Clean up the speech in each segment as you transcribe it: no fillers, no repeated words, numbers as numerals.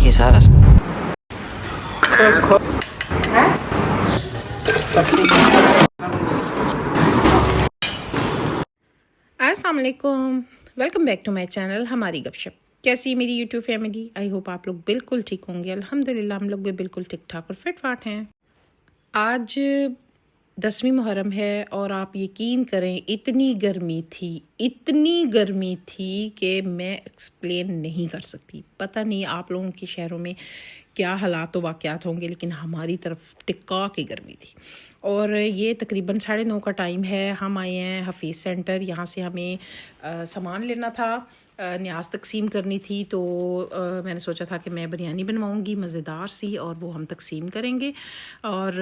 یہ سارا السلام علیکم، welcome back to my channel ہماری گپ شپ۔ کیسی میری یوٹیوب فیملی؟ آئی ہوپ آپ لوگ بالکل ٹھیک ہوں گے۔ الحمدللہ ہم لوگ بھی بالکل ٹھیک ٹھاک اور فٹ فاٹ ہیں۔ آج 10ویں محرم ہے اور آپ یقین کریں اتنی گرمی تھی کہ میں ایکسپلین نہیں کر سکتی۔ پتہ نہیں آپ لوگوں کے شہروں میں کیا حالات و واقعات ہوں گے، لیکن ہماری طرف ٹکا کی گرمی تھی۔ اور یہ تقریباً 9:30 کا ٹائم ہے۔ ہم آئے ہیں حفیظ سینٹر، یہاں سے ہمیں سامان لینا تھا، نیاز تقسیم کرنی تھی، تو میں نے سوچا تھا کہ میں بریانی بنواؤں گی مزیدار سی اور وہ ہم تقسیم کریں گے۔ اور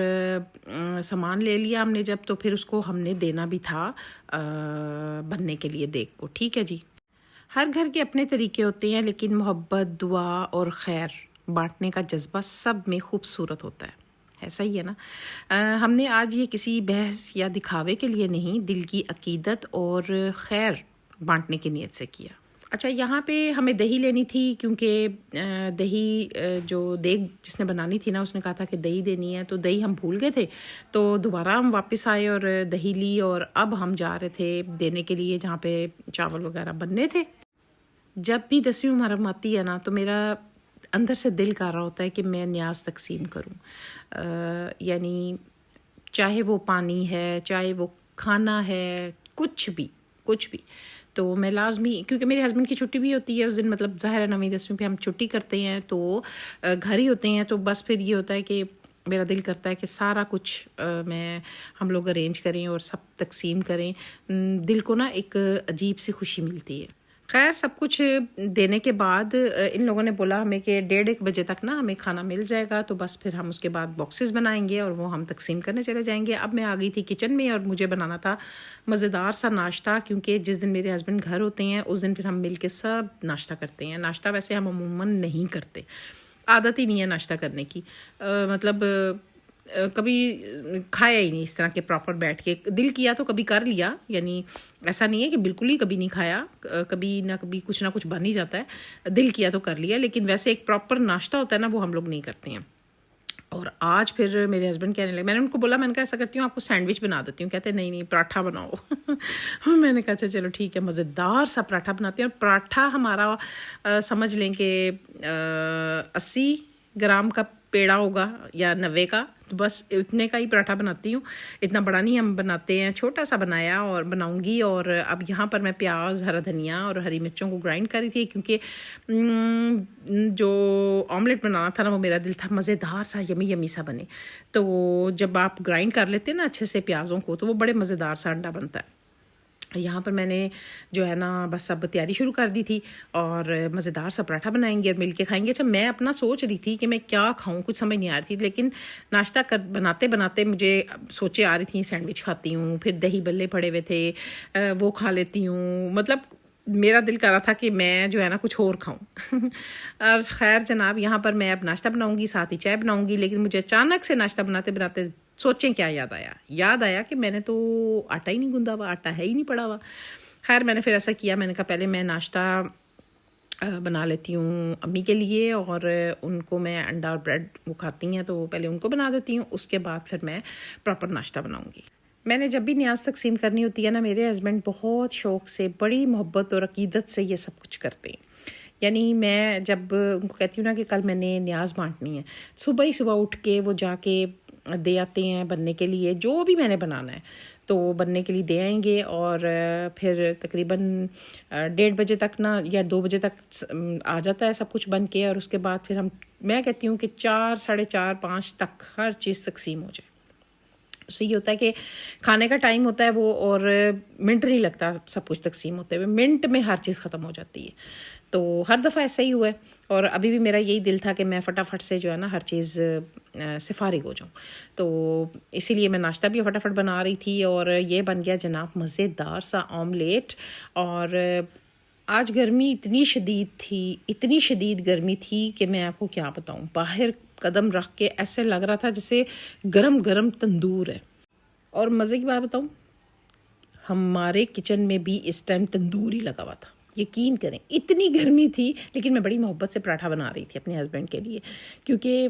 سامان لے لیا ہم نے جب، تو پھر اس کو ہم نے دینا بھی تھا بننے کے لیے دیگ کو۔ ٹھیک ہے جی، ہر گھر کے اپنے طریقے ہوتے ہیں، لیکن محبت، دعا اور خیر بانٹنے کا جذبہ سب میں خوبصورت ہوتا ہے۔ ایسا ہی ہے نا۔ ہم نے آج یہ کسی بحث یا دکھاوے کے لیے نہیں، دل کی عقیدت اور خیر بانٹنے کی نیت سے کیا۔ اچھا، یہاں پہ ہمیں دہی لینی تھی، کیونکہ دہی جو دیگ جس نے بنانی تھی نا، اس نے کہا تھا کہ دہی دینی ہے، تو دہی ہم بھول گئے تھے، تو دوبارہ ہم واپس آئے اور دہی لی، اور اب ہم جا رہے تھے دینے کے لیے جہاں پہ چاول وغیرہ بننے تھے۔ جب بھی 10ویں محرم آتی ہے نا، تو میرا اندر سے دل کر رہا ہوتا ہے کہ میں نیاز تقسیم کروں، یعنی چاہے وہ پانی ہے، چاہے وہ کھانا ہے، کچھ بھی تو میں لازمی، کیونکہ میرے ہسبینڈ کی چھٹی بھی ہوتی ہے اس دن، مطلب ظاہر ہے 9ویں 10ویں پہ ہم چھٹی کرتے ہیں، تو گھر ہی ہوتے ہیں، تو بس پھر یہ ہوتا ہے کہ میرا دل کرتا ہے کہ سارا کچھ ہم لوگ ارینج کریں اور سب تقسیم کریں۔ دل کو نا ایک عجیب سی خوشی ملتی ہے۔ خیر، سب کچھ دینے کے بعد ان لوگوں نے بولا ہمیں کہ 1:30 بجے تک نا ہمیں کھانا مل جائے گا، تو بس پھر ہم اس کے بعد باکسز بنائیں گے اور وہ ہم تقسیم کرنے چلے جائیں گے۔ اب میں آ گئی تھی کچن میں اور مجھے بنانا تھا مزیدار سا ناشتہ، کیونکہ جس دن میرے ہسبینڈ گھر ہوتے ہیں اس دن پھر ہم مل کے سب ناشتہ کرتے ہیں۔ ناشتہ ویسے ہم عموماً نہیں کرتے، عادت ہی نہیں ہے ناشتہ کرنے کی، مطلب کبھی کھایا ہی نہیں اس طرح کے پراپر بیٹھ کے۔ دل کیا تو کبھی کر لیا، یعنی ایسا نہیں ہے کہ بالکل ہی کبھی نہیں کھایا، کبھی نہ کچھ بن ہی جاتا ہے، دل کیا تو کر لیا، لیکن ویسے ایک پراپر ناشتہ ہوتا ہے نا، وہ ہم لوگ نہیں کرتے ہیں۔ اور آج پھر میرے ہسبینڈ کہنے لگے، میں نے ان کو بولا، میں نے کہا ایسا کرتی ہوں آپ کو سینڈوچ بنا دیتی ہوں، کہتے ہیں نہیں پراٹھا بناؤ۔ میں نے کہا اچھا چلو ٹھیک ہے، مزیدار سا پراٹھا بناتے ہیں۔ اور پراٹھا ہمارا سمجھ لیں کہ 80 گرام کا پیڑا ہوگا یا 90 کا، تو بس اتنے کا ہی پراٹھا بناتی ہوں، اتنا بڑا نہیں ہم بناتے ہیں، چھوٹا سا بنایا اور بناؤں گی۔ اور اب یہاں پر میں پیاز، ہرا دھنیا اور ہری مرچوں کو گرائنڈ کر رہی تھی، کیونکہ جو آملیٹ بنانا تھا نا، وہ میرا دل تھا مزیدار سا یمی سا بنے، تو جب آپ گرائنڈ کر لیتے ہیں نا اچھے سے پیازوں کو، تو وہ بڑے مزیدار سا انڈا بنتا ہے۔ یہاں پر میں نے جو ہے نا بس اب تیاری شروع کر دی تھی، اور مزیدار سا پراٹھا بنائیں گے اور مل کے کھائیں گے۔ اچھا، میں اپنا سوچ رہی تھی کہ میں کیا کھاؤں، کچھ سمجھ نہیں آ رہی تھی، لیکن ناشتہ بناتے مجھے سوچیں آ رہی تھیں، سینڈوچ کھاتی ہوں، پھر دہی بلے پڑے ہوئے تھے وہ کھا لیتی ہوں، مطلب میرا دل کر رہا تھا کہ میں جو ہے نا کچھ اور کھاؤں۔ اور خیر جناب، یہاں پر میں اب ناشتہ بناؤں گی، ساتھ ہی چائے بناؤں گی، لیکن مجھے اچانک سے ناشتہ بناتے سوچیں کیا یاد آیا کہ میں نے تو آٹا ہی نہیں گوندا ہوا، آٹا ہے ہی نہیں پڑا ہوا۔ خیر میں نے پھر ایسا کیا، میں نے کہا پہلے میں ناشتہ بنا لیتی ہوں امی کے لیے، اور ان کو میں انڈا اور بریڈ وہ کھاتی ہیں، تو پہلے ان کو بنا دیتی ہوں، اس کے بعد پھر میں پراپر ناشتہ بناؤں گی۔ میں نے جب بھی نیاز تقسیم کرنی ہوتی ہے نا، میرے ہسبینڈ بہت شوق سے، بڑی محبت اور عقیدت سے یہ سب کچھ کرتے ہیں۔ یعنی میں جب ان کو کہتی ہوں نا کہ کل میں نے نیاز بانٹنی ہے، صبح اٹھ کے وہ جا کے دے آتے ہیں بننے کے لیے، جو بھی میں نے بنانا ہے تو بننے کے لیے دے آئیں گے، اور پھر تقریباً 1:30 بجے تک نا یا 2 بجے تک آ جاتا ہے سب کچھ بن کے، اور اس کے بعد پھر میں کہتی ہوں کہ 4، 4:30، 5 تک ہر چیز تقسیم ہو جائے۔ اس سے یہ ہوتا ہے کہ کھانے کا ٹائم ہوتا ہے وہ، اور منٹ نہیں لگتا سب کچھ تقسیم ہوتے ہوئے، منٹ میں ہر چیز ختم ہو جاتی ہے۔ تو ہر دفعہ ایسا ہی ہوا ہے، اور ابھی بھی میرا یہی دل تھا کہ میں فٹافٹ سے جو ہے نا ہر چیز سے فارغ ہو جاؤں، تو اسی لیے میں ناشتہ بھی فٹافٹ بنا رہی تھی، اور یہ بن گیا جناب مزیدار سا آملیٹ۔ اور آج گرمی اتنی شدید گرمی تھی کہ میں آپ کو کیا بتاؤں، باہر قدم رکھ کے ایسے لگ رہا تھا جیسے گرم تندور ہے۔ اور مزے کی بات بتاؤں، ہمارے کچن میں بھی اس ٹائم تندور ہی لگا ہوا تھا، یقین کریں اتنی گرمی تھی، لیکن میں بڑی محبت سے پراٹھا بنا رہی تھی اپنے ہسبینڈ کے لیے، کیونکہ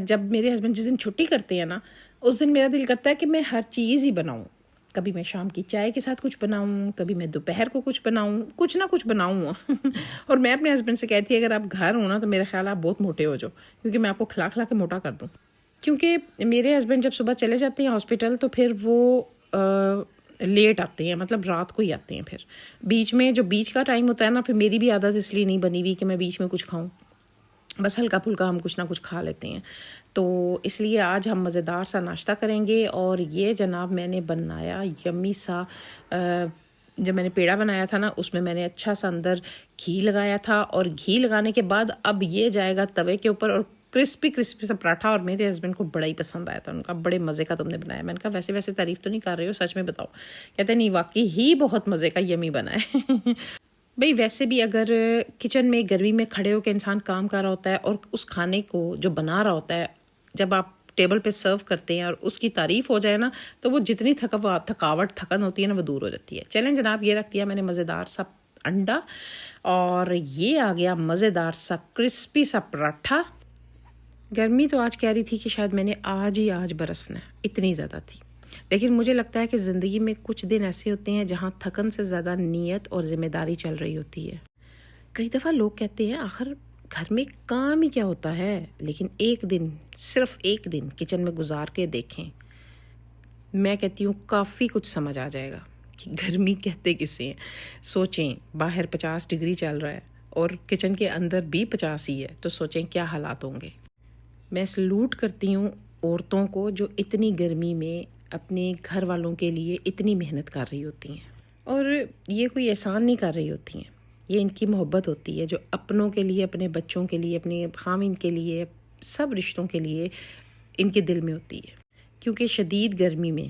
جب میرے ہسبینڈ جس دن چھٹی کرتے ہیں نا، اس دن میرا دل کرتا ہے کہ میں ہر چیز ہی بناؤں. کبھی میں شام کی چائے کے ساتھ کچھ بناؤں، کبھی میں دوپہر کو کچھ بناؤں، کچھ نہ کچھ بناؤں. اور میں اپنے ہسبینڈ سے کہتی اگر آپ گھر ہو نا تو میرا خیال آپ بہت موٹے ہو جاؤ، کیونکہ میں آپ کو کھلا کھلا کے موٹا کر دوں. کیونکہ میرے ہسبینڈ جب صبح چلے جاتے ہیں ہاسپٹل تو پھر وہ لیٹ آتے ہیں، مطلب رات کو ہی آتے ہیں. پھر بیچ میں جو بیچ کا ٹائم ہوتا ہے نا، پھر میری بھی عادت اس لیے نہیں بنی ہوئی کہ میں بیچ میں کچھ کھاؤں، بس ہلکا پھلکا ہم کچھ نہ کچھ کھا لیتے ہیں. تو اس لیے آج ہم مزیدار سا ناشتہ کریں گے. اور یہ جناب میں نے بنایا یمی سا، جب میں نے پیڑا بنایا تھا نا، اس میں میں نے اچھا سا اندر گھی لگایا تھا، اور گھی لگانے کے بعد اب یہ جائے گا توے کے اوپر، اور کرسپی کرسپی سا پراٹھا. اور میرے ہسبینڈ کو بڑا ہی پسند آیا تھا، ان کا بڑے مزے کا تم نے بنایا. میں نے کہا ویسے تعریف تو نہیں کر رہے ہو، سچ میں بتاؤ. کہتے نہیں واقعی ہی بہت مزے کا یمی بنا ہے. بھئی ویسے بھی اگر کچن میں گرمی میں کھڑے ہو کے انسان کام کر رہا ہوتا ہے، اور اس کھانے کو جو بنا رہا ہوتا ہے جب آپ ٹیبل پہ سرو کرتے ہیں اور اس کی تعریف ہو جائے نا، تو وہ جتنی تھکن ہوتی ہے نا وہ دور ہو جاتی ہے. چلیں جناب، یہ رکھ دیا میں نے مزیدار سا انڈا، اور یہ آ گیا مزیدار سا کرسپی سا پراٹھا. گرمی تو آج کہہ رہی تھی کہ شاید میں نے آج برسنا ہے، اتنی زیادہ تھی. لیکن مجھے لگتا ہے کہ زندگی میں کچھ دن ایسے ہوتے ہیں جہاں تھکن سے زیادہ نیت اور ذمہ داری چل رہی ہوتی ہے. کئی دفعہ لوگ کہتے ہیں آخر گھر میں کام ہی کیا ہوتا ہے، لیکن ایک دن، صرف ایک دن کچن میں گزار کے دیکھیں، میں کہتی ہوں کافی کچھ سمجھ آ جائے گا کہ گرمی کہتے کسے ہیں. سوچیں باہر 50 ڈگری چل رہا ہے اور کچن کے اندر بھی 50 ہی ہے، تو سوچیں کیا حالات ہوں گے. میں سلوٹ کرتی ہوں عورتوں کو جو اتنی گرمی میں اپنے گھر والوں کے لیے اتنی محنت کر رہی ہوتی ہیں. اور یہ کوئی احسان نہیں کر رہی ہوتی ہیں، یہ ان کی محبت ہوتی ہے جو اپنوں کے لیے، اپنے بچوں کے لیے، اپنے خاوند کے لیے، سب رشتوں کے لیے ان کے دل میں ہوتی ہے. کیونکہ شدید گرمی میں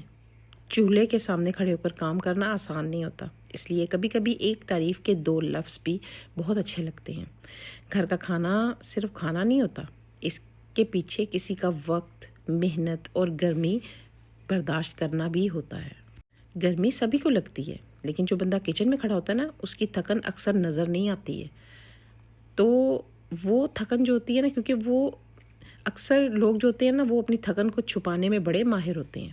چولہے کے سامنے کھڑے ہو کر کام کرنا آسان نہیں ہوتا. اس لیے کبھی کبھی ایک تعریف کے 2 لفظ بھی بہت اچھے لگتے ہیں. گھر کا کھانا صرف کھانا نہیں ہوتا، اس کے پیچھے کسی کا وقت، محنت اور گرمی برداشت کرنا بھی ہوتا ہے. گرمی سبھی کو لگتی ہے، لیکن جو بندہ کچن میں کھڑا ہوتا ہے نا، اس کی تھکن اکثر نظر نہیں آتی ہے. تو وہ تھکن جو ہوتی ہے نا، کیونکہ وہ اکثر لوگ جو ہوتے ہیں نا، وہ اپنی تھکن کو چھپانے میں بڑے ماہر ہوتے ہیں.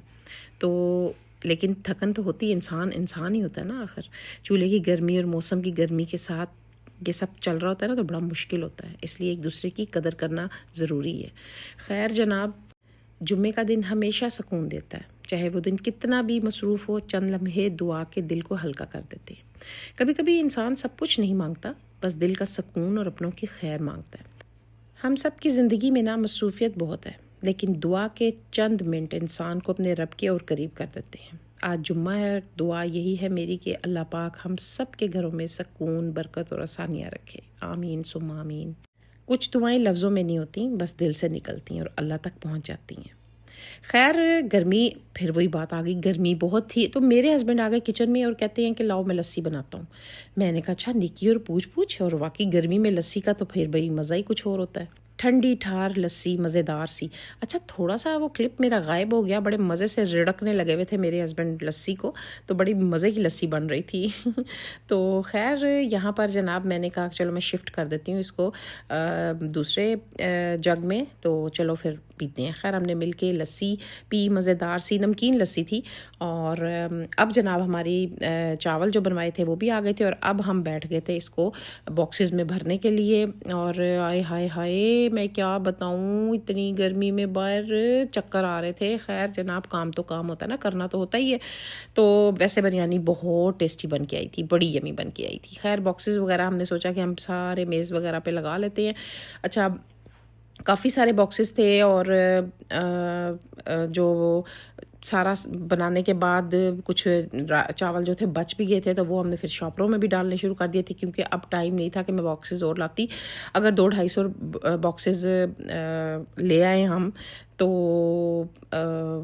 تو لیکن تھکن تو ہوتی ہے، انسان ہی ہوتا ہے نا آخر. چولہے کی گرمی اور موسم کی گرمی کے ساتھ یہ سب چل رہا ہوتا ہے نا، تو بڑا مشکل ہوتا ہے. اس لیے ایک دوسرے کی قدر کرنا ضروری ہے. خیر جناب، جمعے کا دن ہمیشہ سکون دیتا ہے، چاہے وہ دن کتنا بھی مصروف ہو. چند لمحے دعا کے دل کو ہلکا کر دیتے ہیں. کبھی کبھی انسان سب کچھ نہیں مانگتا، بس دل کا سکون اور اپنوں کی خیر مانگتا ہے. ہم سب کی زندگی میں نا مصروفیت بہت ہے، لیکن دعا کے چند منٹ انسان کو اپنے رب کے اور قریب کر دیتے ہیں. آج جمعہ ہے، دعا یہی ہے میری کہ اللہ پاک ہم سب کے گھروں میں سکون، برکت اور آسانیاں رکھے. آمین ثم آمین. کچھ دعائیں لفظوں میں نہیں ہوتی، بس دل سے نکلتی ہیں اور اللہ تک پہنچ جاتی ہیں. خیر گرمی، پھر وہی بات آ گئی، گرمی بہت تھی تو میرے ہسبینڈ آ گئے کچن میں اور کہتے ہیں کہ لاؤ میں لسی بناتا ہوں. میں نے کہا اچھا نکی اور پوچھ، اور واقعی گرمی میں لسی کا تو پھر بھائی مزہ ہی کچھ اور ہوتا ہے. ٹھنڈی ٹھار لسی، مزیدار سی. اچھا تھوڑا سا وہ کلپ میرا غائب ہو گیا، بڑے مزے سے رڑکنے لگے ہوئے تھے میرے ہسبینڈ لسی کو، تو بڑی مزے کی لسی بن رہی تھی. تو خیر یہاں پر جناب میں نے کہا چلو میں شفٹ کر دیتی ہوں اس کو دوسرے جگ میں، تو چلو پھر پیتے ہیں. خیر ہم نے مل کے لسی پی، مزیدار سی نمکین لسی تھی. اور اب جناب ہماری چاول جو بنوائے تھے وہ بھی آ گئے تھے، اور اب ہم بیٹھ گئے تھے اس کو باکسز میں بھرنے کے لیے. اور آئے ہائے میں کیا بتاؤں، اتنی گرمی میں باہر چکر آ رہے تھے. خیر جناب کام تو کام ہوتا ہے نا، کرنا تو ہوتا ہی ہے. تو ویسے بریانی بہت ٹیسٹی بن کے آئی تھی، بڑی یمی بن کے آئی تھی. خیر باکسز وغیرہ ہم نے سوچا کہ ہم سارے میز وغیرہ پہ لگا لیتے ہیں. اچھا کافی سارے باکسز تھے، اور جو سارا بنانے کے بعد کچھ چاول جو تھے بچ بھی گئے تھے، تو وہ ہم نے پھر شاپروں میں بھی ڈالنے شروع کر دیے تھے، کیونکہ اب ٹائم نہیں تھا کہ میں باکسز اور لاتی. اگر 200-250 باکسز لے آئے ہم تو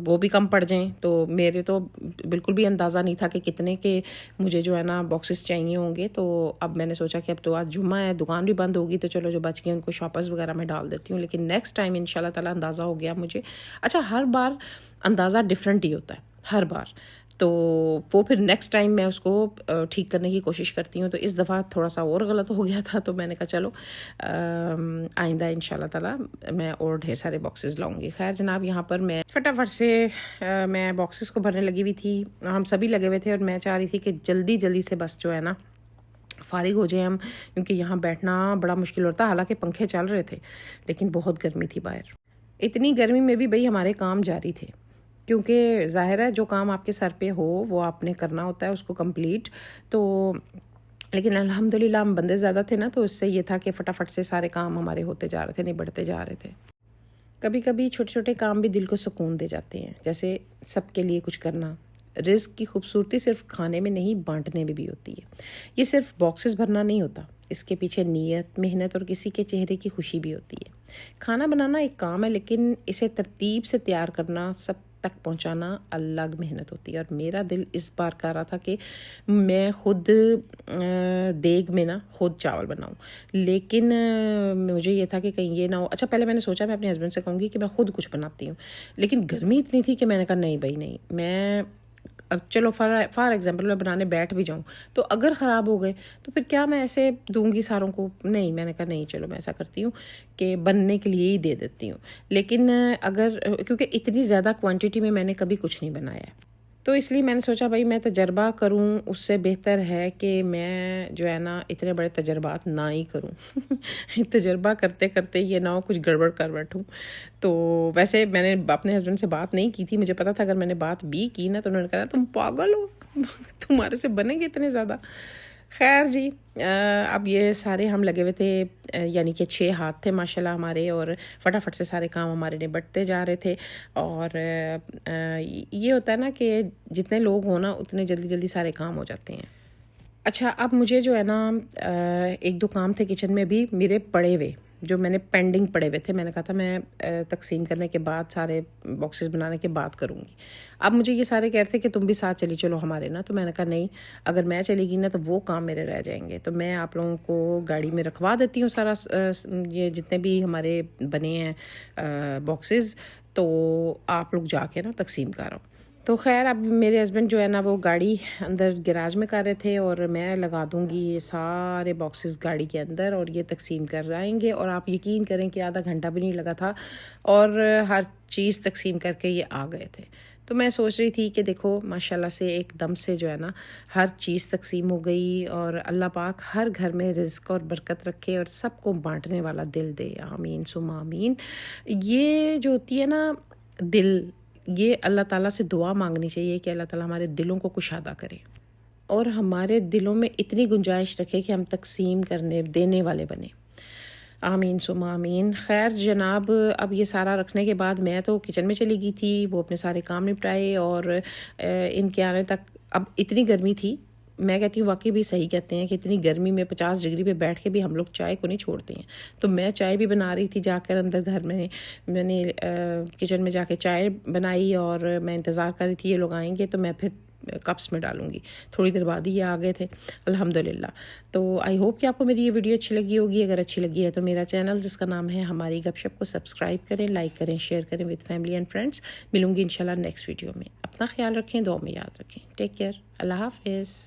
وہ بھی کم پڑ جائیں. تو میرے تو بالکل بھی اندازہ نہیں تھا کہ کتنے کے مجھے جو ہے نا باکسز چاہیے ہوں گے. تو اب میں نے سوچا کہ اب تو آج جمعہ ہے، دکان بھی بند ہوگی، تو چلو جو بچ گئے ان کو شاپرز وغیرہ میں ڈال دیتی ہوں. لیکن نیکسٹ ٹائم ان شاء اللہ تعالیٰ اندازہ ہو گیا مجھے. اچھا ہر بار اندازہ ڈفرینٹ ہی ہوتا ہے ہر بار. تو وہ پھر نیکسٹ ٹائم میں اس کو ٹھیک کرنے کی کوشش کرتی ہوں. تو اس دفعہ تھوڑا سا اور غلط ہو گیا تھا, تو میں نے کہا چلو آئندہ انشاءاللہ تعالیٰ میں اور ڈھیر سارے باکسز لاؤں گی. خیر جناب, یہاں پر میں فٹافٹ سے میں باکسز کو بھرنے لگی ہوئی تھی, ہم سبھی لگے ہوئے تھے, اور میں چاہ رہی تھی کہ جلدی جلدی سے بس جو ہے نا فارغ ہو جائیں ہم, کیونکہ یہاں بیٹھنا بڑا مشکل ہوتا ہے. حالانکہ پنکھے چل رہے تھے لیکن بہت گرمی تھی باہر. اتنی گرمی میں بھی بھئی ہمارے کام جاری تھے, کیونکہ ظاہر ہے جو کام آپ کے سر پہ ہو وہ آپ نے کرنا ہوتا ہے اس کو کمپلیٹ. تو لیکن الحمدللہ ہم بندے زیادہ تھے نا, تو اس سے یہ تھا کہ فٹافٹ سے سارے کام ہمارے ہوتے جا رہے تھے, نبڑتے جا رہے تھے. کبھی کبھی چھوٹے چھوٹے کام بھی دل کو سکون دے جاتے ہیں, جیسے سب کے لیے کچھ کرنا. رزق کی خوبصورتی صرف کھانے میں نہیں, بانٹنے میں بھی ہوتی ہے. یہ صرف باکسز بھرنا نہیں ہوتا, اس کے پیچھے نیت, محنت اور کسی کے چہرے کی خوشی بھی ہوتی ہے. کھانا بنانا ایک کام ہے, لیکن اسے ترتیب سے تیار کرنا, سب تک پہنچانا الگ محنت ہوتی ہے. اور میرا دل اس بار کر رہا تھا کہ میں خود دیگ میں نا خود چاول بناؤں, لیکن مجھے یہ تھا کہ کہیں یہ نہ ہو. اچھا پہلے میں نے سوچا میں اپنے ہسبینڈ سے کہوں گی کہ میں خود کچھ بناتی ہوں, لیکن گرمی اتنی تھی کہ میں نے کہا نہیں بھائی نہیں, میں اب چلو فار ایگزامپل میں بنانے بیٹھ بھی جاؤں تو اگر خراب ہو گئے تو پھر کیا میں ایسے دوں گی ساروں کو؟ نہیں, میں نے کہا نہیں چلو میں ایسا کرتی ہوں کہ بننے کے لیے ہی دے دیتی ہوں. لیکن اگر کیونکہ اتنی زیادہ کوانٹٹی میں نے کبھی کچھ نہیں بنایا ہے, تو اس لیے میں نے سوچا بھائی میں تجربہ کروں, اس سے بہتر ہے کہ میں جو ہے نا اتنے بڑے تجربات نہ ہی کروں. تجربہ کرتے کرتے یہ نہ ہو کچھ گڑبڑ کر بیٹھوں. تو ویسے میں نے اپنے ہسبینڈ سے بات نہیں کی تھی, مجھے پتا تھا اگر میں نے بات بھی کی نا تو انہوں نے کہا تم پاگل ہو, تمہارے سے بنیں گے اتنے زیادہ. خیر جی, اب یہ سارے ہم لگے ہوئے تھے, یعنی کہ 6 ہاتھ تھے ماشاءاللہ ہمارے, اور فٹافٹ سے سارے کام ہمارے نبٹتے جا رہے تھے. اور یہ ہوتا ہے نا کہ جتنے لوگ ہوں نا اتنے جلدی جلدی سارے کام ہو جاتے ہیں. اچھا, اب مجھے جو ہے نا 1-2 کام تھے کچن میں بھی میرے پڑے ہوئے, جو میں نے پینڈنگ پڑے ہوئے تھے. میں نے کہا تھا میں تقسیم کرنے کے بعد, سارے باکسز بنانے کے بعد کروں گی. اب مجھے یہ سارے کہہ رہے تھے کہ تم بھی ساتھ چلی چلو ہمارے نا, تو میں نے کہا نہیں, اگر میں چلی گئی نا تو وہ کام میرے رہ جائیں گے. تو میں آپ لوگوں کو گاڑی میں رکھوا دیتی ہوں سارا یہ جتنے بھی ہمارے بنے ہیں باکسز, تو آپ لوگ جا کے نا تقسیم کرو. تو خیر اب میرے ہسبینڈ جو ہے نا وہ گاڑی اندر گراج میں کر رہے تھے, اور میں لگا دوں گی یہ سارے باکسز گاڑی کے اندر, اور یہ تقسیم کر آئیں گے. اور آپ یقین کریں کہ آدھا گھنٹہ بھی نہیں لگا تھا, اور ہر چیز تقسیم کر کے یہ آ گئے تھے. تو میں سوچ رہی تھی کہ دیکھو ماشاءاللہ سے ایک دم سے جو ہے نا ہر چیز تقسیم ہو گئی, اور اللہ پاک ہر گھر میں رزق اور برکت رکھے, اور سب کو بانٹنے والا دل دے, آمین ثم آمین. یہ جو ہوتی ہے نا دل, یہ اللہ تعالیٰ سے دعا مانگنی چاہیے کہ اللہ تعالیٰ ہمارے دلوں کو کشادہ کرے, اور ہمارے دلوں میں اتنی گنجائش رکھے کہ ہم تقسیم کرنے دینے والے بنے, آمین ثم آمین. خیر جناب, اب یہ سارا رکھنے کے بعد میں تو کچن میں چلی گئی تھی, وہ اپنے سارے کام نپٹائے, اور ان کے آنے تک اب اتنی گرمی تھی. میں کہتی ہوں واقعی بھی صحیح کہتے ہیں کہ اتنی گرمی میں 50 ڈگری پہ بیٹھ کے بھی ہم لوگ چائے کو نہیں چھوڑتے ہیں. تو میں چائے بھی بنا رہی تھی جا کر اندر گھر میں نے کچن میں جا کے چائے بنائی, اور میں انتظار کر رہی تھی یہ لوگ آئیں گے تو میں پھر کپس میں ڈالوں گی. تھوڑی دیر بعد ہی یہ آ گئے تھے الحمدللہ. تو آئی ہوپ کہ آپ کو میری یہ ویڈیو اچھی لگی ہوگی. اگر اچھی لگی ہے تو میرا چینل جس کا نام ہے ہماری گپ شپ کو سبسکرائب کریں, لائک کریں, شیئر کریں وتھ فیملی اینڈ فرینڈس. ملوں گی انشاءاللہ نیکسٹ ویڈیو میں. اپنا خیال رکھیں, دعا میں یاد رکھیں. ٹیک کیئر, اللہ حافظ.